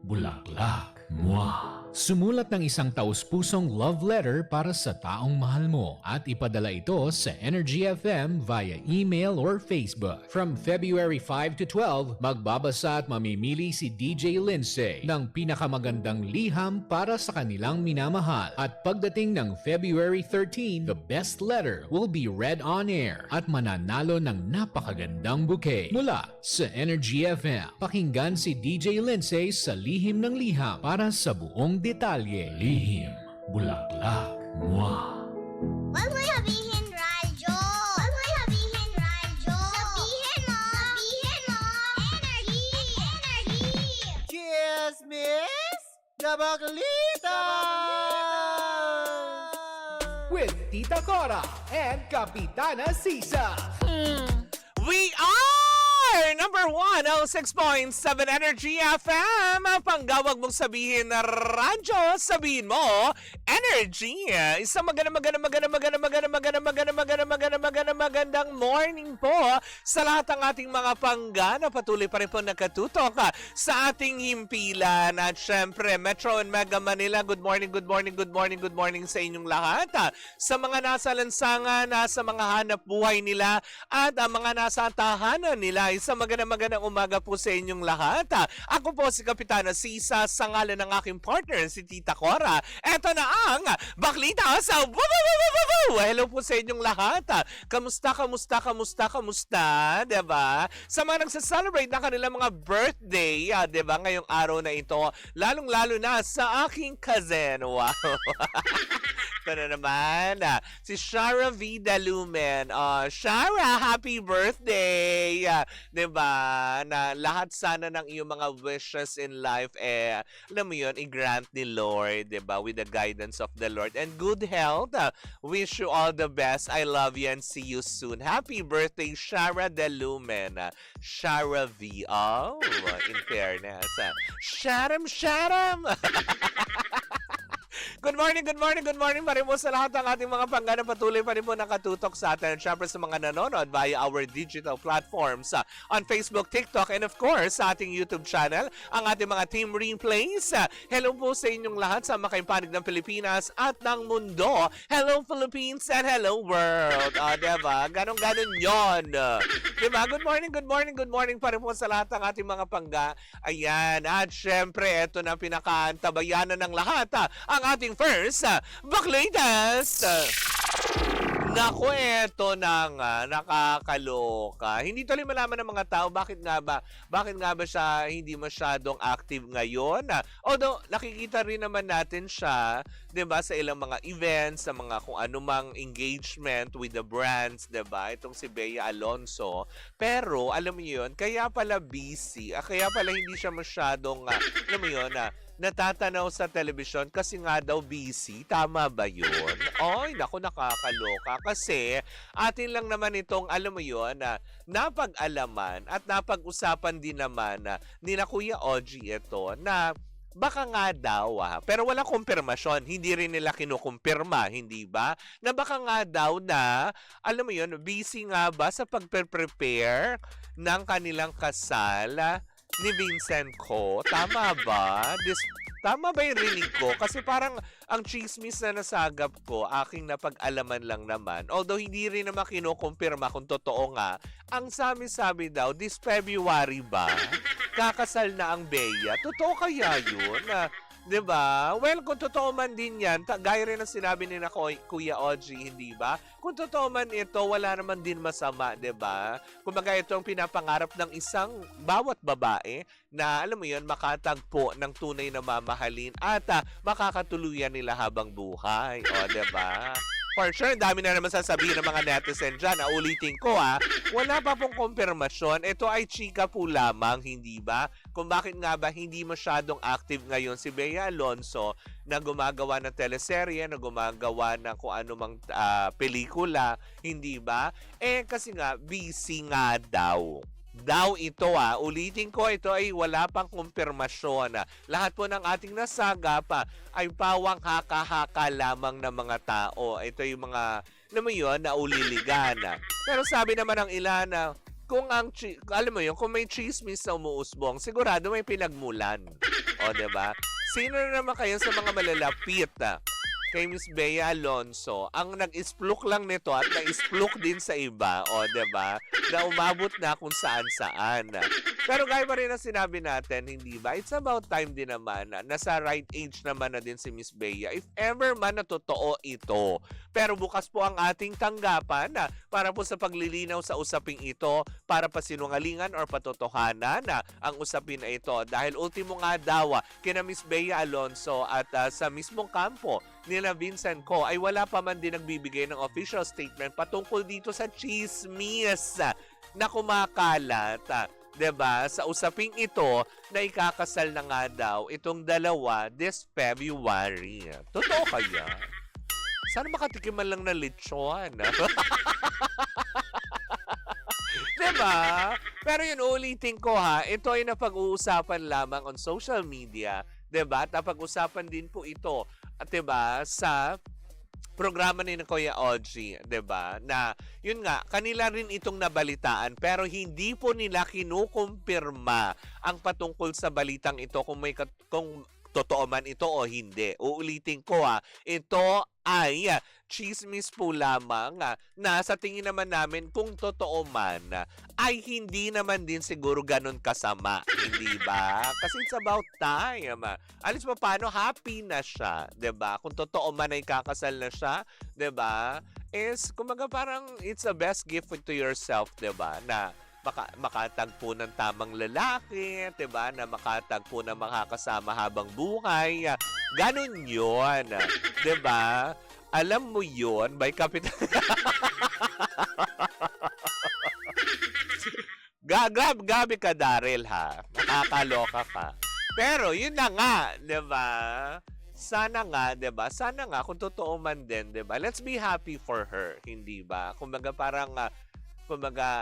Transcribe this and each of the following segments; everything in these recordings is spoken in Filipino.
Bulaklak. Mwah. Sumulat ng isang taus-pusong love letter para sa taong mahal mo at ipadala ito sa Energy FM via email or Facebook. From February 5 to 12, magbabasa at mamimili si DJ Lindsay ng pinakamagandang liham para sa kanilang minamahal. At pagdating ng February 13, the best letter will be read on air at mananalo ng napakagandang bouquet. Mula sa Energy FM, pakinggan si DJ Lindsay sa Lihim ng Liham para sa buong detalye. Lihim, bulaklak, mwah. Wag mo sabihin radyo. Wag mo sabihin radyo. Sabihin mo. Sabihin mo. Energy. Energy. Cheers, miss! Gabaklita! With Tita Cora and Kapitana Sisa. We are number 106.7 Energy FM. Panggawag mong sabihin na radyo, sabihin mo Energy. Isang magandang morning po sa lahat ng ating mga pangga na patuloy pa rin po nakatutok sa ating himpilan. At syempre, Metro and Mega Manila, good morning sa inyong lahat. Sa mga nasa lansangan, sa mga hanap buhay nila at mga nasa tahanan nila, isang magandang umaga po sa inyong lahat. Ako po si Kapitana Sisa sa ngalan ng aking partner, si Tita Cora. Eto na ang Baklita sa Hello po sa inyong lahat. Kamusta? Diba? Sa mga nagsaselebrate na kanilang mga birthday, diba? Ngayong araw na ito, lalong-lalo na sa aking cousin. Wow! Ito na naman, si Shara V. Dalumen. Shara, happy birthday! Diba? Na lahat sana ng iyong mga wishes in life, alam mo yun, i-grant ni Lord, diba? With the guidance of the Lord. And good health. Wish you all the best. I love you and see you soon. Happy birthday, Shara Dalumen. Shara V. Oh, in fairness. Sharam! Good morning pa rin po sa lahat ng ating mga pangga na patuloy pa rin po nakatutok sa atin. Siyempre sa mga nanonood via our digital platforms on Facebook, TikTok, and of course sa ating YouTube channel, ang ating mga team replays. Hello po sa inyong lahat sa makaimpanig ng Pilipinas at ng mundo. Hello Philippines and hello world. Diba? Ganon yon. Diba? Good morning pa rin po sa lahat ng ating mga pangga. Ayan. At syempre, eto na pinakaantabayanan ng lahat. Ang ating first Baklitest. Naku, eto na nga, nakakaloka. Hindi tuloy malaman ng mga tao bakit nga ba siya hindi masyadong active ngayon. Although nakikita rin naman natin siya, 'di ba, sa ilang mga events, sa mga kung anumang engagement with the brands, 'di ba? Itong si Bea Alonzo. Pero alam mo 'yun, kaya pala busy, kaya pala hindi siya masyadong alam mo 'yun, natatanaw sa television kasi nga daw busy. Tama ba yun? Ay, naku, nakakaloka. Kasi atin lang naman itong, alam mo yun, napag-alaman at napag-usapan din naman nila Kuya Ogie ito na baka nga daw, pero walang kumpirmasyon. Hindi rin nila kinukumpirma, hindi ba? Na baka nga daw na, alam mo yun, busy nga ba sa pag-prepare ng kanilang kasal ni Vincent Ko. Tama ba? Tama ba yung rinig ko? Kasi parang ang chismis na nasagap ko, aking napag-alaman lang naman. Although hindi rin naman kinukumpirma kung totoo nga. Ang sabi daw, this February ba? Kakasal na ang Bea. Totoo kaya yun? Diba? Well, kung totoo man din yan, gaya rin ang sinabi ni na Kuya Ogie, hindi ba? Kung totoo man ito, wala naman din masama, diba? Kumbaga ito ang pinapangarap ng isang bawat babae na, alam mo yun, makatagpo ng tunay na mamahalin at makakatuluyan nila habang buhay. O, diba? For sure, dami na naman sasabihin ng mga netizen dyan. Ulitin ko wala pa pong kumpirmasyon. Ito ay chika po lamang, hindi ba? Kung bakit nga ba hindi masyadong active ngayon si Bea Alonzo na gumagawa ng teleserye, na gumagawa ng kung anumang pelikula, hindi ba? Kasi nga, busy nga daw. Ito ulitin ko, ito ay wala pang kumpirmasyon. Lahat po ng ating nasagap ay pawang haka-haka lamang ng mga tao. Ito yung mga, alam mo yun, nauliligan. Pero sabi naman ng ilan na kung ang, alam mo yun, kung may chismis na umuusbong, sigurado may pinagmulan. O, O, diba? Sino na naman kayo sa mga malalapit kay Miss Bea Alonso ang nag-isplok lang nito at na-isplok din sa iba, o, diba? Na umabot na kung saan-saan. Pero gaya pa rin ang sinabi natin, hindi ba? It's about time din naman na nasa right age naman na din si Miss Bea. If ever man na totoo ito. Pero bukas po ang ating tanggapan para po sa paglilinaw sa usaping ito, para pa sinungalingan or patotohanan ang usapin na ito. Dahil ultimo nga daw, kina Miss Bea Alonso at sa mismong kampo nila Vincent Co ay wala pa man din nagbibigay ng official statement patungkol dito sa chismis na kumakalat. 'Di ba? Sa usaping ito na ikakasal na nga daw itong dalawa this February. Totoo kaya? Sana makatikim man lang ng lechon. 'Di ba? Pero yun, ulitin ko ito ay napag-uusapan lamang on social media, 'di ba? At napag-usapan din po ito, at 'di ba, sa programa ni Kuya Audrey, 'di ba? Na yun nga, kanila rin itong nabalitaan pero hindi po nila kinukumpirma ang patungkol sa balitang ito kung totoo man ito o hindi. Uulitin ko ito ay chismis po lamang na sa tingin naman namin kung totoo man ay hindi naman din siguro ganun kasama, hindi ba? Kasi it's about time. Alis pa paano, happy na siya, 'di ba? Kung totoo man ay kakasal na siya, 'di ba? Is kumaga parang it's the best gift to yourself, 'di ba? Na makatagpo ng tamang lalaki, 'di ba? Na makatagpo ng makakasama habang buhay. Ganun 'yon, 'di ba? Alam mo 'yon, by Kapitan. Gabi ka, Daryl, nakakaloka ka. Pero yun na nga, 'di ba? Sana nga, 'di ba? Sana nga kung totoo man din, 'di ba? Let's be happy for her, hindi ba? Kumbaga parang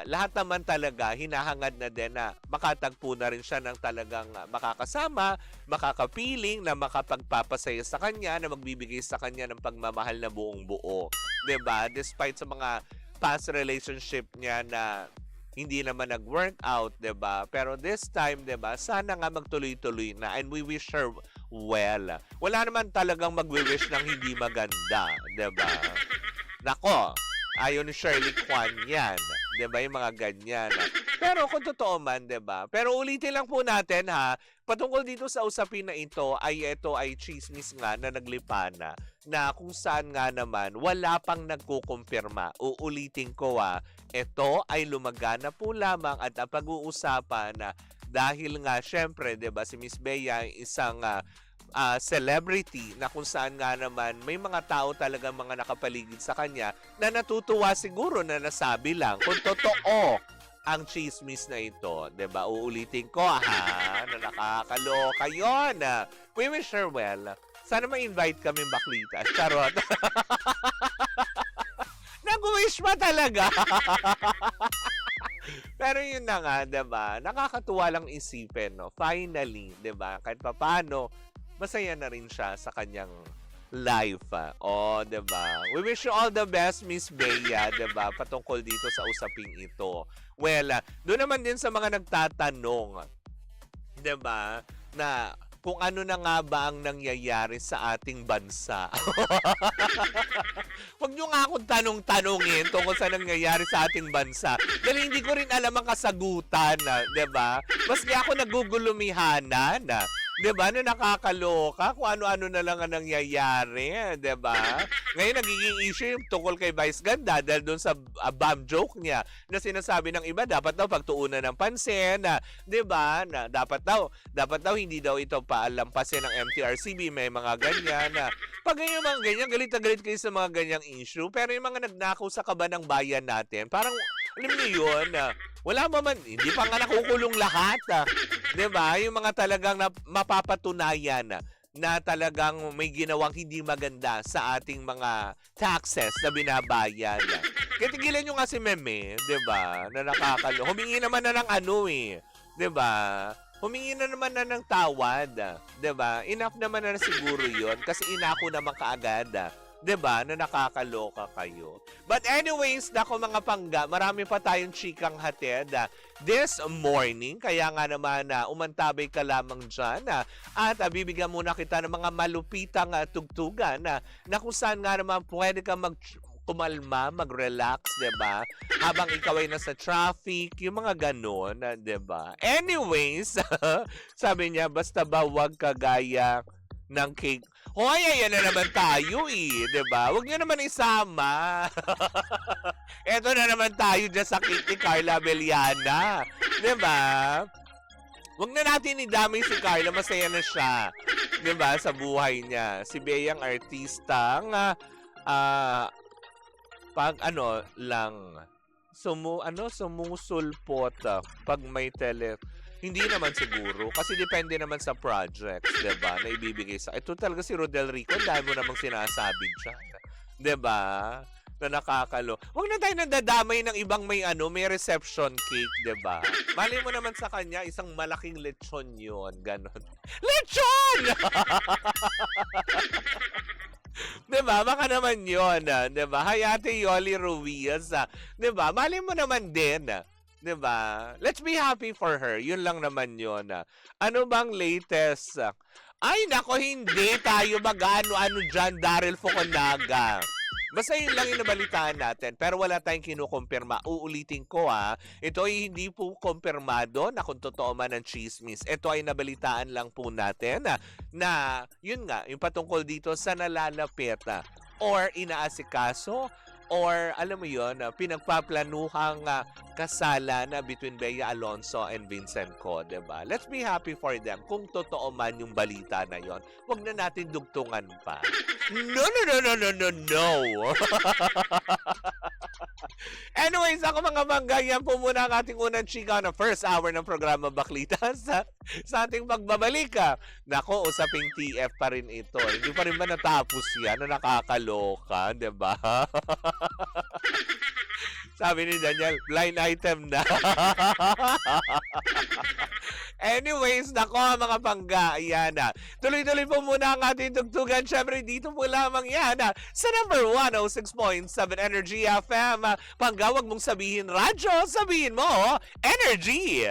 lahat naman talaga hinahangad na din na makatagpo na rin siya ng talagang makakasama, makakapiling, na makapagpapasaya sa kanya, na magbibigay sa kanya ng pagmamahal na buong buo. 'Di ba? Despite sa mga past relationship niya na hindi naman nag-work out, 'di ba? Pero this time, 'di ba? Sana nga magtuloy-tuloy na, and we wish her well. Wala naman talagang magwi-wish ng hindi maganda, 'di ba? Nako, ayaw ni Shirley Kwan yan. 'Di ba? Yung mga ganyan. Pero kung totoo man, 'di ba? Pero ulitin lang po natin patungkol dito sa usapin na ito ay chismis nga na naglipana, na kung saan nga naman wala pang nagkukumpirma. Uulitin ko ito ay lumagana po lamang at pag-uusapan dahil nga syempre, 'di ba, si Miss Bea isang celebrity na kung saan nga naman may mga tao talaga mga nakapaligid sa kanya na natutuwa siguro na nasabi lang kung totoo ang chismis na ito, 'di ba? Uulitin ko na nakakaloka 'yon. We wish her well. Sana ma-invite kami baklita. Charot. Nag-wish pa talaga. Pero yun na nga, 'di ba? Nakakatuwa lang isipin, no? Finally, 'di ba? Kahit papaano, masaya na rin siya sa kanyang life. Oh, 'di ba? We wish you all the best, Miss Bea, 'di ba? Patungkol dito sa usaping ito. Well, doon naman din sa mga nagtatanong, 'di ba? Na kung ano na nga ba ang nangyayari sa ating bansa. Huwag nyo nga akong tanong-tanongin tungkol sa nangyayari sa ating bansa. Dahil hindi ko rin alam ang kasagutan, 'di ba? Maski ako nagugulumihanan, 'di ba? Na nakakaloka kung ano-ano na lang ang nangyayari, 'di ba? Ngayon nagiging issue yung tungkol kay Vice Ganda dahil doon sa bomb joke niya na sinasabi ng iba dapat daw pagtuunan ng pansin, 'di ba? Na dapat daw hindi daw ito paalampasin ng MTRCB, may mga ganyan na pag yung mga ganyan, galit na galit kayo sa mga ganyang issue. Pero yung mga nagnakaw sa kaba ng bayan natin, parang alam niyo yun, wala man, hindi pa nga nakukulong lahat. 'Di ba? Yung mga talagang mapapatunayan na talagang may ginawang hindi maganda sa ating mga taxes na binabayan. Kaya tigilan nyo nga si Meme, 'di ba? Na nakakalo. Humingi naman na ng 'di ba? Humingi na naman na ng tawad, 'di ba? Enough naman na siguro 'yon kasi inako naman kaagad 'Di ba? Na nakakaloka kayo. But anyways, nako mga pangga, marami pa tayong chikang hatid this morning. Kaya nga naman umantabay ka lamang dyan at bibigyan muna kita ng mga malupitang tugtugan na kung saan nga naman pwede ka kumalma, mag-relax, 'di ba? Habang ikaw ay nasa traffic, yung mga ganun, 'di ba? Anyways, sabi niya basta ba wag kagaya ng cake. Hoy, ayan na naman tayo eh, 'di ba? Huwag niyo naman isama. Eto na naman tayo dyan sa cake ni Carla Abellana, 'di ba? Huwag na natin idamay si Carla, masaya na siya, 'di ba, sa buhay niya. Si Beyang artistang pag lang sumusulpot pag may hindi naman siguro kasi depende naman sa projects, 'di ba? Na ibibigay sa. Ito talaga si Rodel Rico, dahil mo namang sinasabi diyan, 'di ba? Na nakakalo. Huwag na tayo nandadamay ng ibang may reception cake, 'di ba? Mali mo naman sa kanya isang malaking lechon 'yon, ganon. Lechon! 'Di ba? Baka naman 'yon, 'di ba? Hayate Yoli Ruiz, 'di ba? Mali mo naman din, 'di ba? Let's be happy for her. 'Yun lang naman 'yon. Ano bang latest? Ay nako, hindi tayo mag-ano-ano diyan, Daryl Fukunaga. Basta yun lang yung nabalitaan natin, pero wala tayong kinukumpirma. Uulitin ko ito ay hindi po kumpirmado na kung totoo man ang chismis. Ito ay nabalitaan lang po natin na yun nga, yung patungkol dito sa nalalapit or inaasikaso or alam mo yun, pinagpaplanuhang kasalan between Bea Alonzo and Vincent Co, diba? Let's be happy for them. Kung totoo man yung balita na yon, wag na natin dugtungan pa. No. Anyways, ako mga mangga, yan po muna ang ating unang chika na first hour ng programa Baklitas sa ating pagbabalik. Nako, usaping TF pa rin ito. Hindi pa rin ba natapos yan na nakakaloka, diba? Sabi ni Daniel, blind item na. Anyways, nako mga pangga, ayan tuloy-tuloy po muna ang ating tugtugan. Siyempre, dito po lamang yan sa number 106.7 Energy FM. Pangga, wag mong sabihin radyo, sabihin mo Energy!